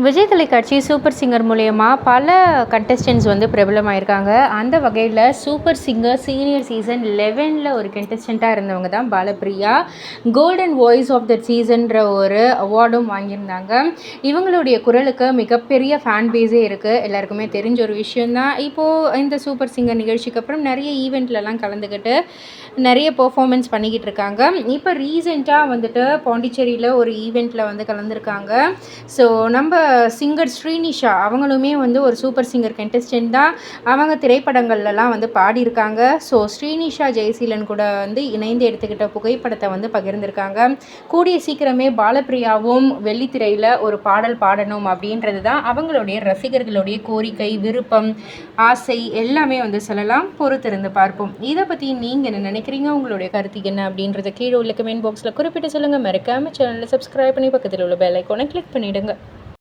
விஜய் தொலைக்காட்சி super singer மூலயமா பல கண்டஸ்டன்ட்ஸ் வந்து பிரபலமாயிருக்காங்க. அந்த வகையில் சூப்பர் சிங்கர் சீனியர் சீசன் 11ல் ஒரு கண்டஸ்டண்ட்டாக இருந்தவங்க தான் Balapriya. Golden voice of the சீசன்ற ஒரு அவார்டும் வாங்கியிருந்தாங்க. இவங்களுடைய குரலுக்கு மிகப்பெரிய ஃபேன் பேஸே இருக்குது. எல்லாருக்குமே தெரிஞ்ச ஒரு விஷயந்தான். இப்போது இந்த சூப்பர் சிங்கர் நிகழ்ச்சிக்கு அப்புறம் நிறைய ஈவெண்ட்லலாம் கலந்துக்கிட்டு நிறைய பெர்ஃபார்மன்ஸ் பண்ணிக்கிட்டு இருக்காங்க. இப்போ ரீசெண்டாக வந்துட்டு பாண்டிச்சேரியில் ஒரு ஈவெண்ட்டில் வந்து கலந்துருக்காங்க. ஸோ நம்ம சிங்கர் ஸ்ரீனிஷா அவங்களுமே வந்து ஒரு சூப்பர் சிங்கர் கண்டஸ்டன்ட் தான். அவங்க திரைப்படங்கள்லாம் வந்து பாடியிருக்காங்க. ஸோ ஸ்ரீனிஷா ஜெயசீலன் கூட வந்து இணைந்து எடுத்துக்கிட்ட புகைப்படத்தை வந்து பகிர்ந்திருக்காங்க. கூடிய சீக்கிரமே பாலப்பிரியாவும் வெள்ளித்திரையில் ஒரு பாடல் பாடணும் அப்படின்றது தான் அவங்களுடைய ரசிகர்களுடைய கோரிக்கை, விருப்பம், ஆசை எல்லாமே வந்து சொல்லலாம். பொறுத்திருந்து பார்ப்போம். இதை பற்றி நீங்கள் என்ன நினைக்கிறீங்க? உங்களுடைய கருத்து என்ன அப்படின்றத கீழே உள்ள கமெண்ட் பாக்ஸில் குறிப்பிட்டு சொல்லுங்கள். மறக்காமல் சேனலை சப்ஸ்கிரைப் பண்ணி பக்கத்தில் உள்ள பெல் ஐக்கானை கிளிக் பண்ணிவிடுங்க.